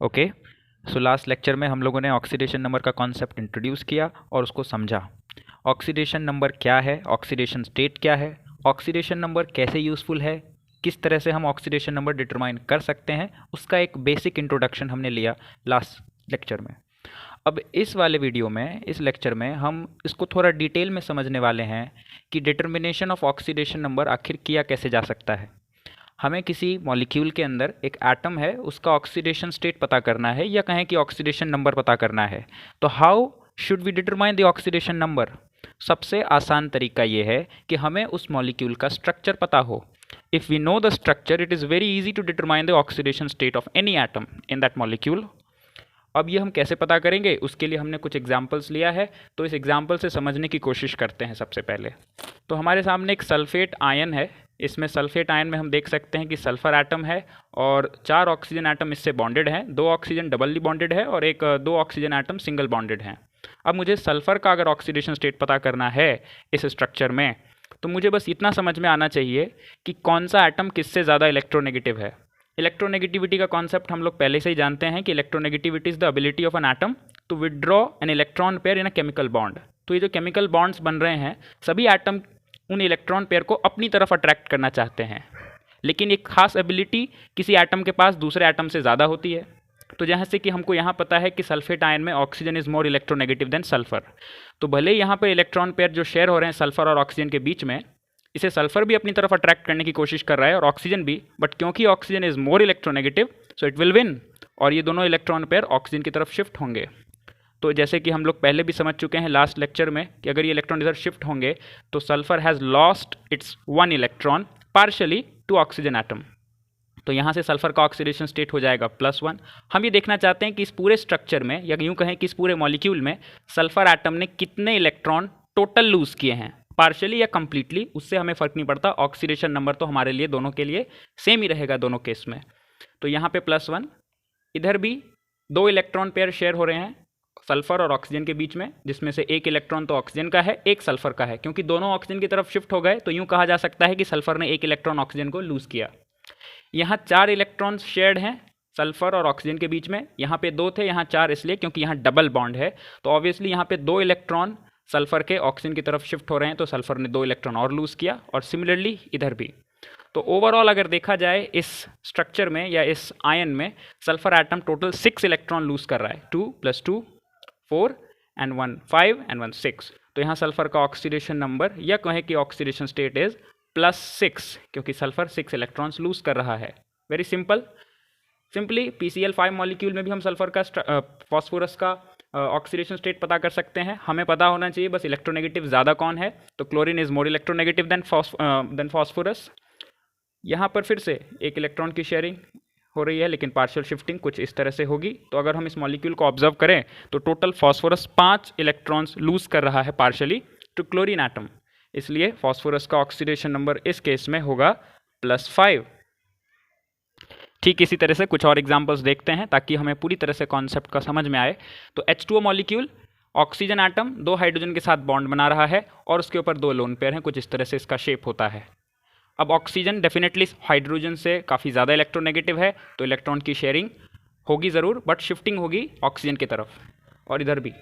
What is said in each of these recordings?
Okay. So last lecture में हम लोगों ने ऑक्सीडेशन नंबर का कॉन्सेप्ट इंट्रोड्यूस किया और उसको समझा। ऑक्सीडेशन नंबर क्या है, ऑक्सीडेशन स्टेट क्या है, ऑक्सीडेशन नंबर कैसे यूज़फुल है, किस तरह से हम ऑक्सीडेशन नंबर डिटरमाइन कर सकते हैं, उसका एक बेसिक इंट्रोडक्शन हमने लिया लास्ट लेक्चर में। अब इस वाले वीडियो में, इस लेक्चर में हम इसको थोड़ा डिटेल में समझने वाले हैं कि डिटर्मिनेशन ऑफ ऑक्सीडेशन नंबर आखिर किया कैसे जा सकता है। हमें किसी मॉलिक्यूल के अंदर एक एटम है, उसका ऑक्सीडेशन स्टेट पता करना है या कहें कि ऑक्सीडेशन नंबर पता करना है। तो how should we determine the oxidation number? सबसे आसान तरीका ये है कि हमें उस मॉलिक्यूल का स्ट्रक्चर पता हो। If we know the structure, it is very easy to determine the oxidation state of any atom in that molecule. अब ये हम कैसे पता करेंगे, उसके लिए हमने कुछ एग्जाम्पल्स लिया है, तो इस एग्जाम्पल से समझने की कोशिश करते हैं। सबसे पहले तो हमारे सामने एक सल्फेट आयन है। इसमें सल्फेट आयन में हम देख सकते हैं कि सल्फर एटम है और 4 ऑक्सीजन एटम इससे बॉन्डेड हैं। 2 ऑक्सीजन डबली बॉन्डेड है और 2 ऑक्सीजन एटम सिंगल बॉन्डेड हैं। अब मुझे सल्फर का अगर ऑक्सीडेशन स्टेट पता करना है इस स्ट्रक्चर में, तो मुझे बस इतना समझ में आना चाहिए कि कौन सा एटम किससे ज़्यादा इलेक्ट्रोनेगेटिव है। इलेक्ट्रोनेगेटिविटी का कॉन्सेप्ट हम लोग पहले से ही जानते हैं कि electronegativity is the ability of an atom to withdraw an electron pair in a chemical bond. तो ये जो केमिकल बॉन्ड्स बन रहे हैं, सभी एटम उन इलेक्ट्रॉन पेयर को अपनी तरफ अट्रैक्ट करना चाहते हैं, लेकिन एक खास एबिलिटी किसी एटम के पास दूसरे एटम से ज़्यादा होती है। तो जहाँ से कि हमको यहाँ पता है कि सल्फेट आयन में oxygen is more electronegative then sulphur. तो भले ही यहाँ पर इलेक्ट्रॉन पेयर जो शेयर हो रहे हैं सल्फर और ऑक्सीजन के बीच में, इसे सल्फर भी अपनी तरफ अट्रैक्ट करने की कोशिश कर रहा है और ऑक्सीजन भी, बट क्योंकि oxygen is more electronegative so it will win, और ये दोनों इलेक्ट्रॉन पेयर ऑक्सीजन की तरफ शिफ्ट होंगे। तो जैसे कि हम लोग पहले भी समझ चुके हैं लास्ट लेक्चर में कि अगर ये इलेक्ट्रॉन इधर शिफ्ट होंगे तो sulphur has lost its 1 electron partially to oxygen atom. तो यहाँ से सल्फर का ऑक्सीडेशन स्टेट हो जाएगा +1। हम ये देखना चाहते हैं कि इस पूरे स्ट्रक्चर में, या यूँ कहें कि इस पूरे मॉलिक्यूल में सल्फर एटम ने कितने इलेक्ट्रॉन टोटल लूज़ किए हैं, पार्शली या कंप्लीटली, उससे हमें फ़र्क नहीं पड़ता। ऑक्सीडेशन नंबर तो हमारे लिए दोनों के लिए सेम ही रहेगा दोनों केस में। तो यहाँ पे +1, इधर भी 2 इलेक्ट्रॉन पेयर शेयर हो रहे हैं सल्फर और ऑक्सीजन के बीच में, जिसमें से 1 इलेक्ट्रॉन तो ऑक्सीजन का है, 1 सल्फर का है। क्योंकि दोनों ऑक्सीजन की तरफ शिफ्ट हो गए तो यूँ कहा जा सकता है कि सल्फर ने 1 इलेक्ट्रॉन ऑक्सीजन को लूज़ किया। यहाँ 4 इलेक्ट्रॉन शेयर्ड हैं सल्फर और ऑक्सीजन के बीच में। यहाँ पे 2 थे, यहाँ 4 इसलिए क्योंकि यहाँ डबल बॉन्ड है। तो ऑब्वियसली यहाँ पे 2 इलेक्ट्रॉन सल्फर के ऑक्सीजन की तरफ शिफ्ट हो रहे हैं, तो सल्फर ने 2 इलेक्ट्रॉन और लूज़ किया, और सिमिलरली इधर भी। तो ओवरऑल अगर देखा जाए इस स्ट्रक्चर में या इस आयन में, sulphur atom total 6 electron lose कर रहा है। 2 + 2 4 and 1 5 and 1 6। तो यहाँ सल्फर का ऑक्सीडेशन नंबर या कहें कि ऑक्सीडेशन स्टेट इज +6, क्योंकि सल्फर 6 इलेक्ट्रॉन्स लूज़ कर रहा है। वेरी सिंपली PCl5 मॉलिक्यूल में भी हम सल्फर का फॉस्फोरस का ऑक्सीडेशन स्टेट पता कर सकते हैं। हमें पता होना चाहिए बस इलेक्ट्रोनेगेटिव ज़्यादा कौन है, तो chlorine is more electronegative then phosphorus. यहाँ पर फिर से 1 इलेक्ट्रॉन की शेयरिंग हो रही है, लेकिन पार्शियल शिफ्टिंग कुछ इस तरह से होगी। तो अगर हम इस मॉलिक्यूल को ऑब्जर्व करें तो टोटल फॉस्फोरस 5 इलेक्ट्रॉन्स लूज़ कर रहा है पार्शियली टू क्लोरीन एटम, इसलिए फॉस्फोरस का ऑक्सीडेशन नंबर इस केस में होगा +5। ठीक इसी तरह से कुछ और एग्जांपल्स देखते हैं ताकि हमें पूरी तरह से कॉन्सेप्ट का समझ में आए। तो H2O molecule, oxygen atom 2 hydrogen के साथ बॉन्ड बना रहा है और उसके ऊपर 2 लोन पेयर हैं, कुछ इस तरह से इसका शेप होता है। अब ऑक्सीजन डेफिनेटली हाइड्रोजन से काफ़ी ज़्यादा इलेक्ट्रोनेगेटिव है, तो इलेक्ट्रॉन की शेयरिंग होगी ज़रूर, बट शिफ्टिंग होगी ऑक्सीजन की तरफ, और इधर भी।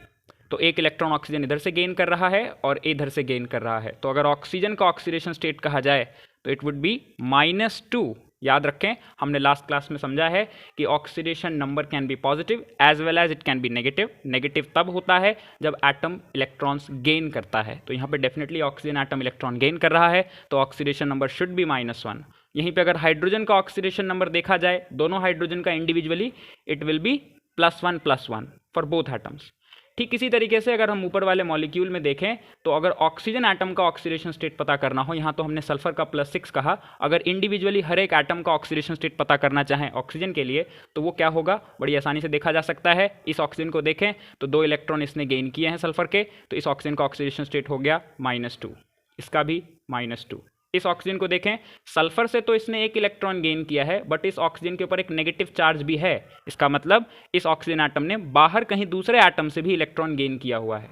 तो 1 इलेक्ट्रॉन ऑक्सीजन इधर से गेन कर रहा है और इधर से गेन कर रहा है। तो अगर ऑक्सीजन का ऑक्सीडेशन स्टेट कहा जाए तो इट वुड बी -2। याद रखें, हमने लास्ट क्लास में समझा है कि oxidation number can be positive as well as it can be negative. Negative तब होता है जब एटम इलेक्ट्रॉन्स गेन करता है। तो यहाँ पे definitely oxygen atom electron gain कर रहा है, तो ऑक्सीडेशन नंबर शुड बी -1। यहीं पे अगर हाइड्रोजन का ऑक्सीडेशन नंबर देखा जाए, दोनों हाइड्रोजन का individually, it will be +1 for both atoms. ठीक इसी तरीके से अगर हम ऊपर वाले मॉलिक्यूल में देखें तो अगर ऑक्सीजन एटम का ऑक्सीडेशन स्टेट पता करना हो, यहाँ तो हमने सल्फर का +6 कहा, अगर इंडिविजुअली हर एक एटम का ऑक्सीडेशन स्टेट पता करना चाहें ऑक्सीजन के लिए, तो वो क्या होगा, बड़ी आसानी से देखा जा सकता है। इस ऑक्सीजन को देखें तो 2 इलेक्ट्रॉन इसने गेन किए हैं सल्फर के, तो इस ऑक्सीजन का ऑक्सीडेशन स्टेट हो गया -2, इसका भी -2। इस ऑक्सीजन को देखें, सल्फर से तो इसने 1 इलेक्ट्रॉन गेन किया है, बट इस ऑक्सीजन के ऊपर एक नेगेटिव चार्ज भी है। इसका मतलब इस ऑक्सीजन एटम ने बाहर कहीं दूसरे एटम से भी इलेक्ट्रॉन गेन किया हुआ है,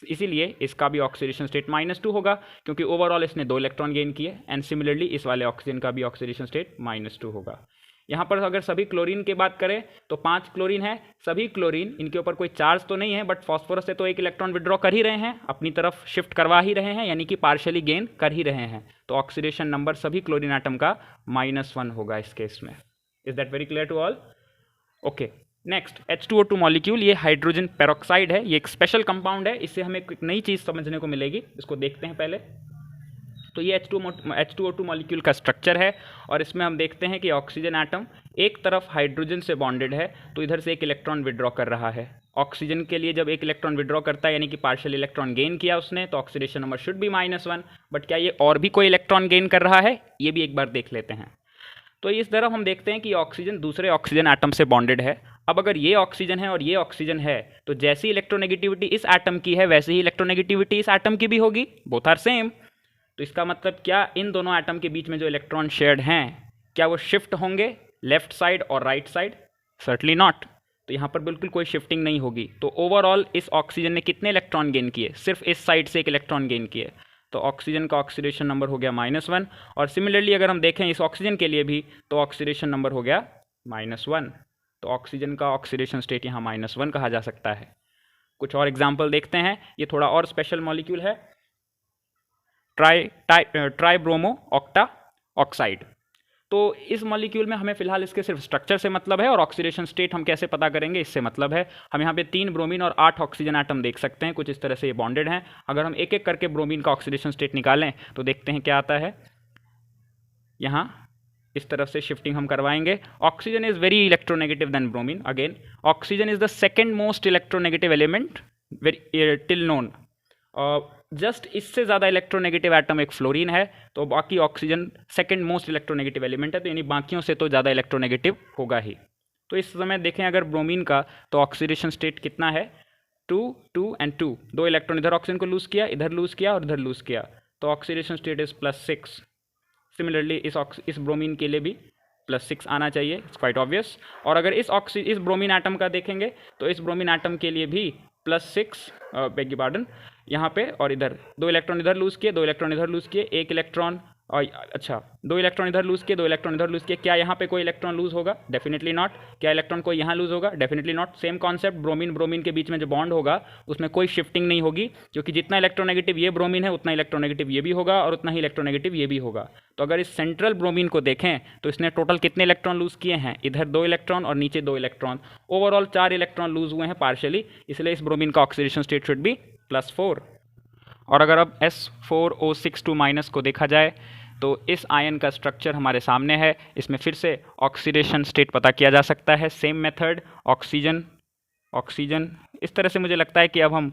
इसीलिए इसका भी ऑक्सीडेशन स्टेट -2 होगा, क्योंकि ओवरऑल इसने 2 इलेक्ट्रॉन गेन किए। एंड सिमिलरली इस वाले ऑक्सीजन का भी ऑक्सीडेशन स्टेट -2 होगा। यहाँ पर अगर सभी क्लोरीन की बात करें तो 5 क्लोरीन है, सभी क्लोरीन, इनके ऊपर कोई चार्ज तो नहीं है, बट फॉस्फोरस से तो एक इलेक्ट्रॉन विड्रॉ कर ही रहे हैं, अपनी तरफ शिफ्ट करवा ही रहे हैं, यानी कि पार्शियली गेन कर ही रहे हैं। तो ऑक्सीडेशन नंबर सभी क्लोरीन एटम का -1 होगा इस केस में। Is that very clear to all? Okay, next H2O2 molecule, ये हाइड्रोजन पेरोक्साइड है, ये एक स्पेशल कंपाउंड है, इससे हमें एक नई चीज़ समझने को मिलेगी, इसको देखते हैं पहले। तो ये H2O2 मॉलिक्यूल का स्ट्रक्चर है और इसमें हम देखते हैं कि ऑक्सीजन एटम एक तरफ हाइड्रोजन से बॉन्डेड है, तो इधर से एक इलेक्ट्रॉन विड्रॉ कर रहा है। ऑक्सीजन के लिए जब एक इलेक्ट्रॉन विड्रॉ करता है, यानी कि पार्शियल इलेक्ट्रॉन गेन किया उसने, तो oxidation number should be -1। But क्या ये और भी कोई इलेक्ट्रॉन गेन कर रहा है, ये भी एक बार देख लेते हैं। तो इस तरफ हम देखते हैं कि ऑक्सीजन दूसरे ऑक्सीजन एटम से बॉन्डेड है। अब अगर ये ऑक्सीजन है और ये ऑक्सीजन है, तो जैसी इलेक्ट्रोनेगेटिविटी इस एटम की है वैसे ही इलेक्ट्रोनेगेटिविटी इस एटम की भी होगी, बोथ आर सेम। तो इसका मतलब क्या इन दोनों एटम के बीच में जो इलेक्ट्रॉन शेयर्ड हैं, क्या वो शिफ्ट होंगे लेफ्ट साइड और राइट साइड? Certainly not. तो यहाँ पर बिल्कुल कोई शिफ्टिंग नहीं होगी। तो ओवरऑल इस ऑक्सीजन ने कितने इलेक्ट्रॉन गेन किए? सिर्फ इस साइड से एक इलेक्ट्रॉन गेन किए। तो ऑक्सीजन का ऑक्सीडेशन नंबर हो गया -1। और सिमिलरली अगर हम देखें इस ऑक्सीजन के लिए भी, तो ऑक्सीडेशन नंबर हो गया -1। तो ऑक्सीजन का ऑक्सीडेशन स्टेट यहाँ -1 कहा जा सकता है। कुछ और एग्जाम्पल देखते हैं, ये थोड़ा और स्पेशल मॉलिक्यूल है, ट्राइब्रोमो ऑक्टा ऑक्साइड। तो इस मॉलिक्यूल में हमें फिलहाल इसके सिर्फ स्ट्रक्चर से मतलब है, और ऑक्सीडेशन स्टेट हम कैसे पता करेंगे इससे मतलब है। हम यहाँ पे 3 ब्रोमीन और 8 ऑक्सीजन एटम देख सकते हैं, कुछ इस तरह से ये बॉन्डेड हैं। अगर हम एक एक करके ब्रोमीन का ऑक्सीडेशन स्टेट निकालें तो देखते हैं क्या आता है। यहाँ इस तरफ से शिफ्टिंग हम करवाएंगे। Oxygen is very electronegative than bromine. Again oxygen is the second most electronegative element till known. Just इससे ज़्यादा इलेक्ट्रोनेगेटिव एटम एक फ्लोरीन है, तो बाकी oxygen second most electronegative element है, तो यानी बाकियों से तो ज़्यादा इलेक्ट्रोनेगेटिव होगा ही। तो इस समय देखें अगर ब्रोमीन का, तो ऑक्सीडेशन स्टेट कितना है? 2 2 एंड 2। 2 इलेक्ट्रॉन इधर ऑक्सीजन को लूज़ किया, इधर लूज़ किया और इधर लूज़ किया, तो ऑक्सीडेशन स्टेट इज +6। सिमिलरली इस ब्रोमीन के लिए भी +6 आना चाहिए, इट्स क्वाइट ऑब्वियस। और अगर इस ब्रोमीन एटम का देखेंगे, तो इस ब्रोमीन एटम के लिए भी +6, बेग की पार्डन, यहाँ पे और इधर 2 इलेक्ट्रॉन इधर लूज़ किए, 2 इलेक्ट्रॉन इधर लूज़ किए, 1 इलेक्ट्रॉन और अच्छा 2 इलेक्ट्रॉन इधर लूज़ किए, 2 इलेक्ट्रॉन इधर लूज़ किए। क्या यहाँ पे कोई इलेक्ट्रॉन लूज़ होगा? Definitely not. क्या इलेक्ट्रॉन कोई यहाँ लूज़ होगा? Definitely not. Same concept, bromine के बीच में जो बॉन्ड होगा उसमें कोई शिफ्टिंग नहीं होगी, क्योंकि जितना इलेक्ट्रोनेगेटिव ये ब्रोमीन है उतना इलेक्ट्रोनेगेटिव ये भी होगा और उतना ही इलेक्ट्रोनेगेटिव ये भी होगा। तो अगर इस सेंट्रल ब्रोमीन को देखें तो इसने टोटल कितने इलेक्ट्रॉन लूज़ किए हैं? इधर 2 इलेक्ट्रॉन और नीचे 2 इलेक्ट्रॉन, ओवरऑल 4 इलेक्ट्रॉन लूज़ हुए हैं पार्शियली, इसलिए इस ब्रोमीन का ऑक्सीडेशन स्टेट शुड बी +4। और अगर अब S4O62- को देखा जाए, तो इस आयन का स्ट्रक्चर हमारे सामने है। इसमें फिर से ऑक्सीडेशन स्टेट पता किया जा सकता है, सेम मेथड, ऑक्सीजन। इस तरह से मुझे लगता है कि अब हम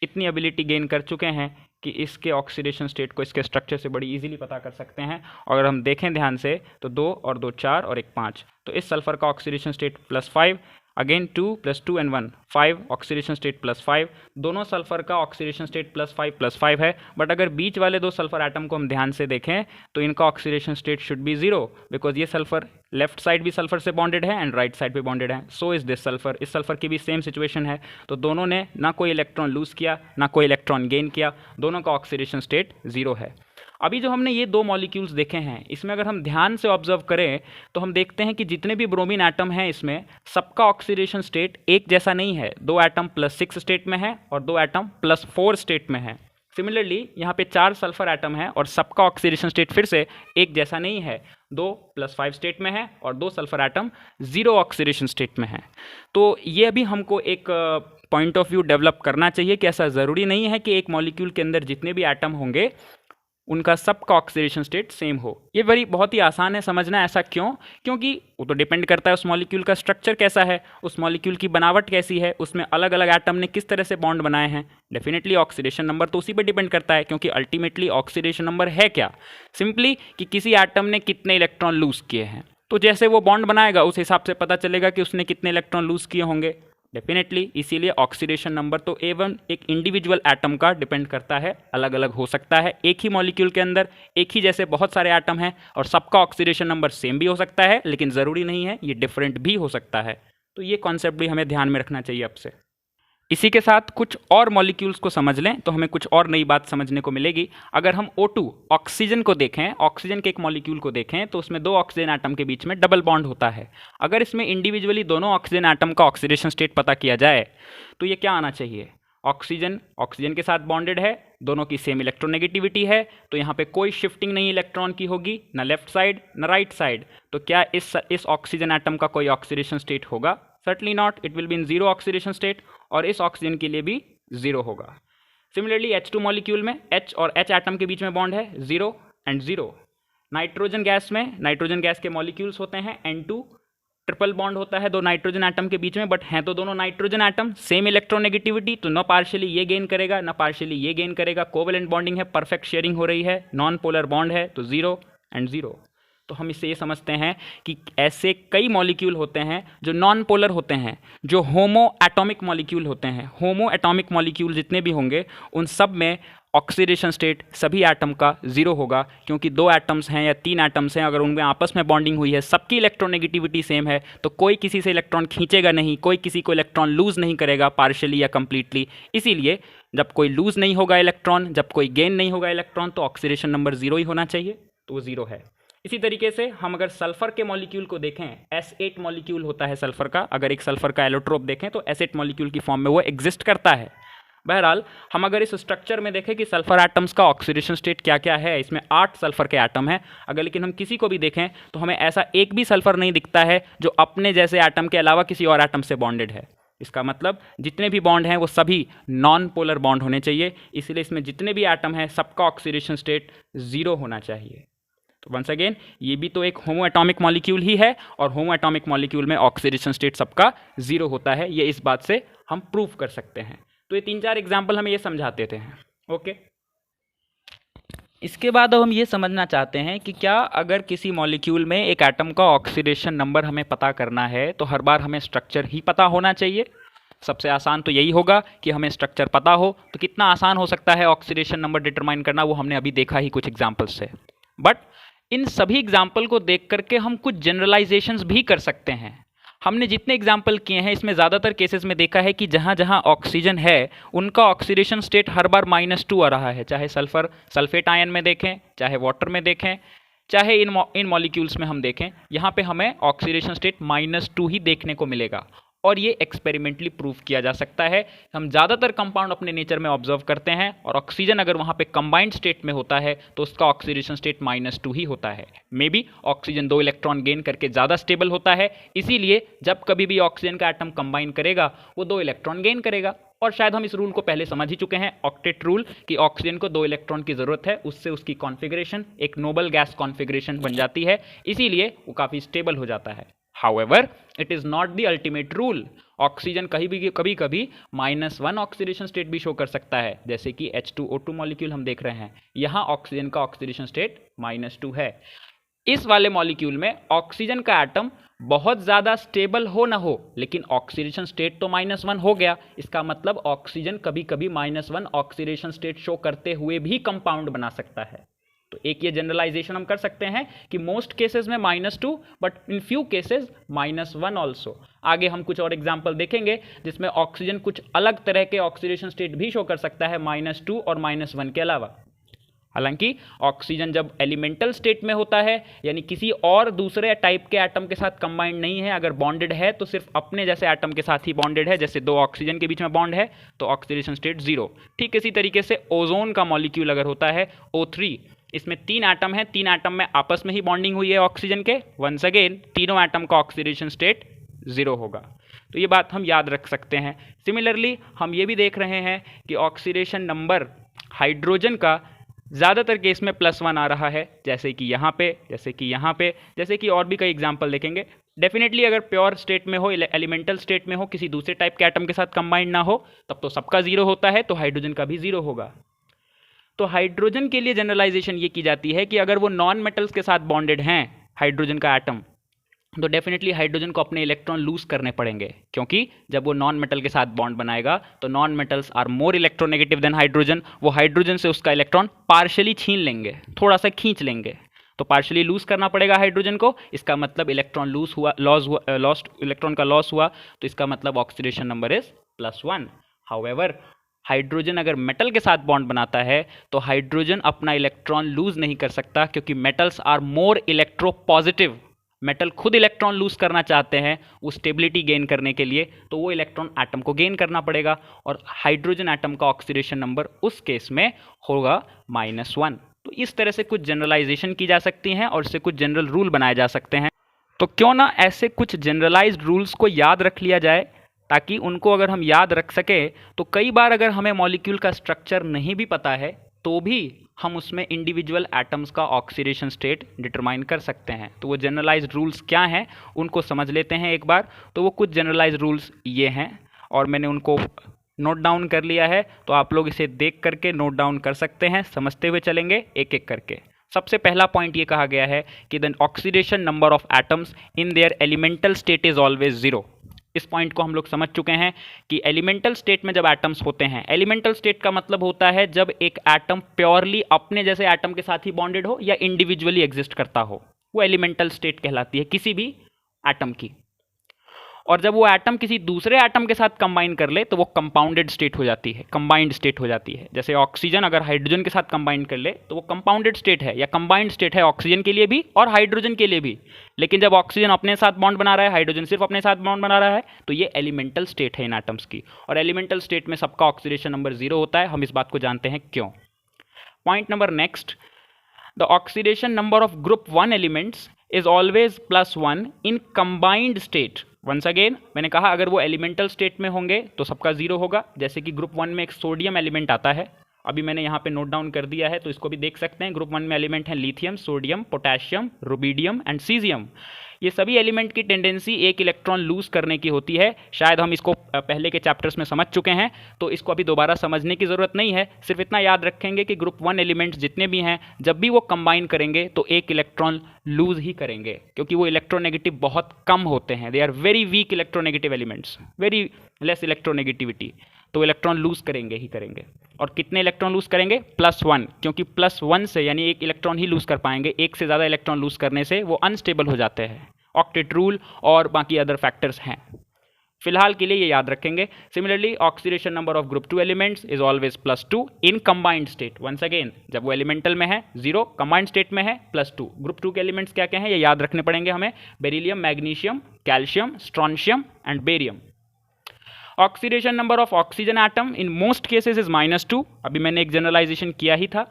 इतनी एबिलिटी गेन कर चुके हैं कि इसके ऑक्सीडेशन स्टेट को इसके स्ट्रक्चर से बड़ी इजीली पता कर सकते हैं। और अगर हम देखें ध्यान से, तो 2 और 2 4 और 1 5, तो इस सल्फर का oxidation state +5, again 2 + 2 and 1 5, oxidation state +5। दोनों सल्फर का ऑक्सीडेशन स्टेट +5 है, बट अगर बीच वाले 2 सल्फर एटम को हम ध्यान से देखें तो इनका oxidation state should be 0, because ये सल्फर लेफ्ट साइड भी सल्फर से बॉन्डेड है एंड राइट साइड पे बॉन्डेड है। सो इज दिस सल्फर, इस सल्फर की भी सेम सिचुएशन है। तो दोनों ने ना कोई इलेक्ट्रॉन लूज़ किया ना कोई इलेक्ट्रॉन गेन किया, दोनों का ऑक्सीडेशन स्टेट 0 है। अभी जो हमने ये 2 मॉलिक्यूल्स देखे हैं, इसमें अगर हम ध्यान से ऑब्जर्व करें तो हम देखते हैं कि जितने भी ब्रोमीन एटम हैं इसमें सबका ऑक्सीडेशन स्टेट एक जैसा नहीं है। 2 एटम +6 स्टेट में है और 2 एटम +4 स्टेट में है। सिमिलरली यहाँ पे 4 सल्फर एटम है और सबका ऑक्सीडेशन स्टेट फिर से एक जैसा नहीं है। 2 +5 स्टेट में है और 2 सल्फर एटम 0 ऑक्सीडेशन स्टेट में है। तो ये अभी हमको एक पॉइंट ऑफ व्यू डेवलप करना चाहिए कि ऐसा ज़रूरी नहीं है कि एक मॉलिक्यूल के अंदर जितने भी एटम होंगे उनका सबका ऑक्सीडेशन स्टेट सेम हो। ये बहुत ही आसान है समझना। ऐसा क्यों? क्योंकि वो तो डिपेंड करता है उस मॉलिक्यूल का स्ट्रक्चर कैसा है, उस मॉलिक्यूल की बनावट कैसी है, उसमें अलग अलग एटम ने किस तरह से बॉन्ड बनाए हैं। डेफिनेटली ऑक्सीडेशन नंबर तो उसी पर डिपेंड करता है, क्योंकि अल्टीमेटली ऑक्सीडेशन नंबर है क्या? सिंपली कि किसी एटम ने कितने इलेक्ट्रॉन लूज़ किए हैं। तो जैसे वो बॉन्ड बनाएगा उस हिसाब से पता चलेगा कि उसने कितने इलेक्ट्रॉन लूज़ किए होंगे। डेफिनेटली इसीलिए ऑक्सीडेशन नंबर तो एवं एक इंडिविजुअल एटम का डिपेंड करता है, अलग अलग हो सकता है। एक ही मॉलिक्यूल के अंदर एक ही जैसे बहुत सारे एटम हैं और सबका ऑक्सीडेशन नंबर सेम भी हो सकता है, लेकिन ज़रूरी नहीं है, ये डिफरेंट भी हो सकता है। तो ये कॉन्सेप्ट भी हमें ध्यान में रखना चाहिए अब से। इसी के साथ कुछ और मॉलिक्यूल्स को समझ लें तो हमें कुछ और नई बात समझने को मिलेगी। अगर हम O2 ऑक्सीजन को देखें, ऑक्सीजन के एक मॉलिक्यूल को देखें, तो उसमें दो ऑक्सीजन एटम के बीच में डबल बॉन्ड होता है। अगर इसमें इंडिविजुअली दोनों ऑक्सीजन एटम का ऑक्सीडेशन स्टेट पता किया जाए तो ये क्या आना चाहिए? ऑक्सीजन ऑक्सीजन के साथ बॉन्डेड है, दोनों की सेम इलेक्ट्रोनेगेटिविटी है, तो यहाँ पे कोई शिफ्टिंग नहीं इलेक्ट्रॉन की होगी, ना लेफ्ट साइड ना राइट साइड। तो क्या इस ऑक्सीजन एटम का कोई ऑक्सीडेशन स्टेट होगा? Certainly not, it will be in zero oxidation state, और इस ऑक्सीजन के लिए भी जीरो होगा। सिमिलरली H2 मॉलिक्यूल में H और H एटम के बीच में बॉन्ड है, zero and zero. Nitrogen gas में, नाइट्रोजन गैस के मॉलिक्यूल्स होते हैं N2, ट्रिपल बॉन्ड होता है दो नाइट्रोजन एटम के बीच में, बट हैं तो दोनों नाइट्रोजन एटम, सेम इलेक्ट्रोनेगेटिविटी, तो न पार्शियली ये गेन करेगा ना पार्शियली ये गेन करेगा, कोवेलेंट बॉन्डिंग है, परफेक्ट शेयरिंग हो रही है, नॉन पोलर बॉन्ड है, तो जीरो एंड जीरो। तो हम इससे ये समझते हैं कि ऐसे कई मॉलिक्यूल होते हैं जो नॉन पोलर होते हैं, जो होमो एटॉमिक मॉलिक्यूल होते हैं। होमो एटॉमिक मॉलिक्यूल जितने भी होंगे उन सब में ऑक्सीडेशन स्टेट सभी एटम का जीरो होगा, क्योंकि दो एटम्स हैं या तीन एटम्स हैं, अगर उनमें आपस में बॉन्डिंग हुई है, सबकी इलेक्ट्रोनेगेटिविटी सेम है, तो कोई किसी से इलेक्ट्रॉन खींचेगा नहीं, कोई किसी को इलेक्ट्रॉन लूज नहीं करेगा पार्शियली या कंप्लीटली। इसीलिए जब कोई लूज नहीं होगा इलेक्ट्रॉन, जब कोई गेन नहीं होगा इलेक्ट्रॉन, तो ऑक्सीडेशन नंबर जीरो ही होना चाहिए, तो वो जीरो है। इसी तरीके से हम अगर सल्फर के मॉलिक्यूल को देखें, S8 मॉलिक्यूल होता है सल्फर का, अगर एक सल्फर का एलोट्रोप देखें तो S8 मॉलिक्यूल की फॉर्म में वो एग्जिस्ट करता है। बहरहाल हम अगर इस स्ट्रक्चर में देखें कि सल्फर एटम्स का ऑक्सीडेशन स्टेट क्या क्या है, इसमें 8 सल्फर के एटम हैं। अगर लेकिन हम किसी को भी देखें तो हमें ऐसा एक भी सल्फर नहीं दिखता है जो अपने जैसे एटम के अलावा किसी और एटम से बॉन्डेड है। इसका मतलब जितने भी बॉन्ड हैं वो सभी नॉन पोलर बॉन्ड होने चाहिए, इसलिए इसमें जितने भी एटम हैं सबका ऑक्सीडेशन स्टेट जीरो होना चाहिए। तो वंस अगेन ये भी तो एक होमो एटॉमिक मॉलिक्यूल ही है, और होमो एटॉमिक मॉलिक्यूल में ऑक्सीडेशन स्टेट सबका जीरो होता है, ये इस बात से हम प्रूव कर सकते हैं। तो ये 3-4 एग्जाम्पल हमें ये समझाते थे। ओके, इसके बाद अब हम ये समझना चाहते हैं कि क्या अगर किसी मॉलिक्यूल में एक एटम का ऑक्सीडेशन नंबर हमें पता करना है तो हर बार हमें स्ट्रक्चर ही पता होना चाहिए? सबसे आसान तो यही होगा कि हमें स्ट्रक्चर पता हो। तो कितना आसान हो सकता है ऑक्सीडेशन नंबर डिटरमाइन करना, वो हमने अभी देखा ही कुछ एग्जाम्पल्स से। बट इन सभी एग्जाम्पल को देख करके हम कुछ जनरलाइजेशंस भी कर सकते हैं। हमने जितने एग्जाम्पल किए हैं इसमें ज़्यादातर केसेस में देखा है कि जहाँ जहाँ ऑक्सीजन है उनका ऑक्सीडेशन स्टेट हर बार -2 आ रहा है, चाहे सल्फर सल्फेट आयन में देखें, चाहे वाटर में देखें, चाहे इन मॉलिक्यूल्स में हम देखें, यहाँ पे हमें ऑक्सीडेशन स्टेट -2 ही देखने को मिलेगा। और ये एक्सपेरिमेंटली प्रूव किया जा सकता है। हम ज़्यादातर कंपाउंड अपने नेचर में ऑब्जर्व करते हैं, और ऑक्सीजन अगर वहाँ पे कंबाइंड स्टेट में होता है तो उसका ऑक्सीडेशन स्टेट -2 ही होता है। May be oxygen 2 electron gain करके ज़्यादा स्टेबल होता है, इसीलिए जब कभी भी ऑक्सीजन का एटम कंबाइन करेगा वो 2 इलेक्ट्रॉन गेन करेगा। और शायद हम इस रूल को पहले समझ ही चुके हैं, ऑक्टेट रूल, कि ऑक्सीजन को 2 इलेक्ट्रॉन की ज़रूरत है, उससे उसकी कॉन्फ़िगरेशन एक नोबल गैस कॉन्फ़िगरेशन बन जाती है, इसीलिए वो काफ़ी स्टेबल हो जाता है। However, it is not the ultimate rule. Oxygen कभी कभी -1 ऑक्सीडेशन स्टेट भी शो कर सकता है, जैसे कि H2O2 मॉलिक्यूल हम देख रहे हैं, यहाँ ऑक्सीजन का ऑक्सीडेशन स्टेट -2 है। इस वाले मॉलिक्यूल में ऑक्सीजन का एटम बहुत ज़्यादा स्टेबल हो ना हो, लेकिन ऑक्सीडेशन स्टेट तो -1 हो गया, इसका मतलब ऑक्सीजन कभी कभी -1 ऑक्सीडेशन स्टेट शो करते हुए भी कंपाउंड बना सकता है। तो एक ये जनरलाइजेशन हम कर सकते हैं कि मोस्ट केसेस में -2, but in few cases -1 also. आगे हम कुछ और एग्जाम्पल देखेंगे जिसमें ऑक्सीजन कुछ अलग तरह के ऑक्सीडेशन स्टेट भी शो कर सकता है -2 और -1 के अलावा। हालांकि ऑक्सीजन जब एलिमेंटल स्टेट में होता है, यानी किसी और दूसरे टाइप के एटम के साथ कंबाइंड नहीं है, अगर बॉन्डेड है तो सिर्फ अपने जैसे एटम के साथ ही बॉन्डेड है, जैसे 2 ऑक्सीजन के बीच में बॉन्ड है तो ऑक्सीडेशन स्टेट 0। ठीक इसी तरीके से ओजोन का मॉलिक्यूल अगर होता है O3, इसमें 3 एटम हैं, 3 एटम में आपस में ही बॉन्डिंग हुई है ऑक्सीजन के, वंस अगेन तीनों एटम का ऑक्सीडेशन स्टेट 0 होगा। तो ये बात हम याद रख सकते हैं। सिमिलरली हम ये भी देख रहे हैं कि ऑक्सीडेशन नंबर हाइड्रोजन का ज़्यादातर केस में +1 आ रहा है, जैसे कि यहाँ पे, जैसे कि यहाँ पे, जैसे कि और भी कई एग्जाम्पल देखेंगे। डेफिनेटली अगर प्योर स्टेट में हो, एलिमेंटल स्टेट में हो, किसी दूसरे टाइप के एटम के साथ कंबाइंड ना हो, तब तो सबका 0 होता है, तो हाइड्रोजन का भी 0 होगा। तो हाइड्रोजन के लिए जनरलाइजेशन ये की जाती है कि अगर वो नॉन मेटल्स के साथ बॉन्डेड हैं हाइड्रोजन का एटम, तो डेफिनेटली हाइड्रोजन को अपने इलेक्ट्रॉन लूज करने पड़ेंगे, क्योंकि जब वो नॉन मेटल के साथ बॉन्ड बनाएगा तो non metals are more electronegative than hydrogen, वो हाइड्रोजन से उसका इलेक्ट्रॉन पार्शियली छीन लेंगे, थोड़ा सा खींच लेंगे, तो पार्शियली लूज करना पड़ेगा हाइड्रोजन को। इसका मतलब इलेक्ट्रॉन लॉस्ट इलेक्ट्रॉन का लॉस हुआ, तो इसका मतलब oxidation number is +1। However hydrogen अगर मेटल के साथ बॉन्ड बनाता है तो हाइड्रोजन अपना इलेक्ट्रॉन लूज नहीं कर सकता, क्योंकि metals are more electropositive. Metal खुद इलेक्ट्रॉन लूज करना चाहते हैं वो स्टेबिलिटी गेन करने के लिए, तो वो इलेक्ट्रॉन एटम को गेन करना पड़ेगा, और हाइड्रोजन एटम का ऑक्सीडेशन नंबर उस केस में होगा -1। तो इस तरह से कुछ जनरलाइजेशन की जा सकती हैं और इससे कुछ जनरल रूल बनाए जा सकते हैं। तो क्यों ना ऐसे कुछ जनरलाइज्ड रूल्स को याद रख लिया जाए, ताकि उनको अगर हम याद रख सकें तो कई बार अगर हमें मॉलिक्यूल का स्ट्रक्चर नहीं भी पता है तो भी हम उसमें इंडिविजुअल एटम्स का ऑक्सीडेशन स्टेट डिटरमाइन कर सकते हैं। तो वो जनरलाइज्ड रूल्स क्या हैं उनको समझ लेते हैं एक बार। तो वो कुछ जनरलाइज्ड रूल्स ये हैं और मैंने उनको नोट डाउन कर लिया है, तो आप लोग इसे देख करके नोट डाउन कर सकते हैं, समझते हुए चलेंगे एक एक करके। सबसे पहला पॉइंट ये कहा गया है कि the oxidation number of atoms in their elemental state is always 0। इस पॉइंट को हम लोग समझ चुके हैं कि एलिमेंटल स्टेट में जब एटम्स होते हैं, एलिमेंटल स्टेट का मतलब होता है जब एक एटम प्योरली अपने जैसे एटम के साथ ही बॉन्डेड हो या इंडिविजुअली एग्जिस्ट करता हो, वो एलिमेंटल स्टेट कहलाती है किसी भी एटम की। और जब वो एटम किसी दूसरे एटम के साथ कंबाइन कर ले तो वो कंपाउंडेड स्टेट हो जाती है, कंबाइंड स्टेट हो जाती है। जैसे ऑक्सीजन अगर हाइड्रोजन के साथ कंबाइन कर ले तो वो कंपाउंडेड स्टेट है या कंबाइंड स्टेट है ऑक्सीजन के लिए भी और हाइड्रोजन के लिए भी। लेकिन जब ऑक्सीजन अपने साथ बॉन्ड बना रहा है, हाइड्रोजन सिर्फ अपने साथ बॉन्ड बना रहा है, तो ये एलिमेंटल स्टेट है इन एटम्स की। और एलिमेंटल स्टेट में सबका ऑक्सीडेशन नंबर 0 होता है। हम इस बात को जानते हैं क्यों। Point number next, the oxidation number of group 1 elements is always +1 in combined state. Once again मैंने कहा अगर वो एलिमेंटल स्टेट में होंगे तो सबका 0 होगा। जैसे कि ग्रुप 1 में एक सोडियम एलिमेंट आता है, अभी मैंने यहाँ पे नोट डाउन कर दिया है तो इसको भी देख सकते हैं। ग्रुप 1 में एलिमेंट हैं lithium, sodium, potassium, rubidium and caesium. ये सभी एलिमेंट की टेंडेंसी एक इलेक्ट्रॉन लूज करने की होती है। शायद हम इसको पहले के चैप्टर्स में समझ चुके हैं, तो इसको अभी दोबारा समझने की ज़रूरत नहीं है। सिर्फ इतना याद रखेंगे कि ग्रुप 1 एलिमेंट्स जितने भी हैं, जब भी वो कंबाइन करेंगे तो एक इलेक्ट्रॉन लूज ही करेंगे, क्योंकि वो इलेक्ट्रोनेगेटिव बहुत कम होते हैं। They are very weak electronegative elements, very less electronegativity, तो इलेक्ट्रॉन लूज करेंगे ही करेंगे। और कितने इलेक्ट्रॉन लूज करेंगे? +1, क्योंकि +1 से यानी एक इलेक्ट्रॉन ही लूज कर पाएंगे। एक से ज़्यादा इलेक्ट्रॉन लूज करने से वो अनस्टेबल हो जाते हैं। ऑक्टेट रूल और बाकी अदर फैक्टर्स हैं, फिलहाल के लिए ये याद रखेंगे। Similarly oxidation number of group 2 elements is always +2 in combined state. Once again जब वो एलिमेंटल में है 0, कंबाइंड स्टेट में है +2। ग्रुप 2 के एलिमेंट्स क्या क्या हैं ये याद रखने पड़ेंगे हमें। Beryllium, magnesium, calcium, strontium and barium. Oxidation number of oxygen atom in most cases is -2। अभी मैंने एक जनरलाइजेशन किया ही था।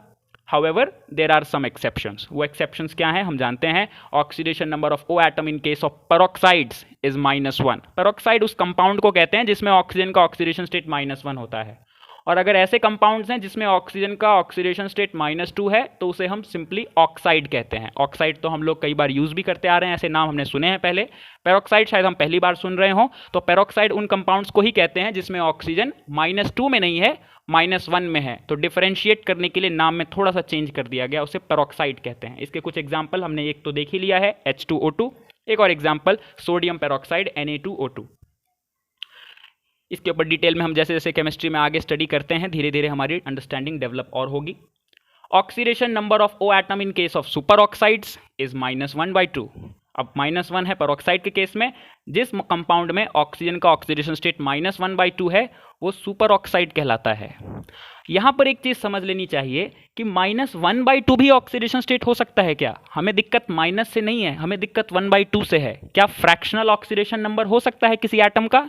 However, there are some exceptions. वो exceptions क्या हैं हम जानते हैं। Oxidation number of O atom in case of peroxides is -1। Peroxide उस कंपाउंड को कहते हैं जिसमें ऑक्सीजन का ऑक्सीडेशन स्टेट -1 होता है। और अगर ऐसे कंपाउंड्स हैं जिसमें ऑक्सीजन का ऑक्सीडेशन स्टेट -2 है तो उसे हम सिंपली ऑक्साइड कहते हैं। ऑक्साइड तो हम लोग कई बार यूज़ भी करते आ रहे हैं, ऐसे नाम हमने सुने हैं पहले। पेरोक्साइड शायद हम पहली बार सुन रहे हों। तो पेरोक्साइड उन कंपाउंड्स को ही कहते हैं जिसमें ऑक्सीजन -2 में नहीं है, -1 में है। तो डिफरेंशिएट करने के लिए नाम में थोड़ा सा चेंज कर दिया गया, उसे पेरोक्साइड कहते हैं। इसके कुछ एग्जाम्पल हमने एक तो देख ही लिया है, H2O2। एक और एग्जाम्पल सोडियम पेरोक्साइड Na2O2। इसके ऊपर डिटेल में हम जैसे जैसे केमिस्ट्री में आगे स्टडी करते हैं धीरे धीरे हमारी अंडरस्टैंडिंग डेवलप और होगी। Oxidation number of O atom in case of super oxides is -1/2। अब -1 है पेरोक्साइड के केस में। जिस कंपाउंड में ऑक्सीजन का ऑक्सीडेशन स्टेट -1/2 है वो सुपर ऑक्साइड कहलाता है। यहाँ पर एक चीज़ समझ लेनी चाहिए कि -1/2 भी ऑक्सीडेशन स्टेट हो सकता है क्या? हमें दिक्कत माइनस से नहीं है, हमें दिक्कत 1/2 से है। क्या फ्रैक्शनल ऑक्सीडेशन नंबर हो सकता है किसी एटम का?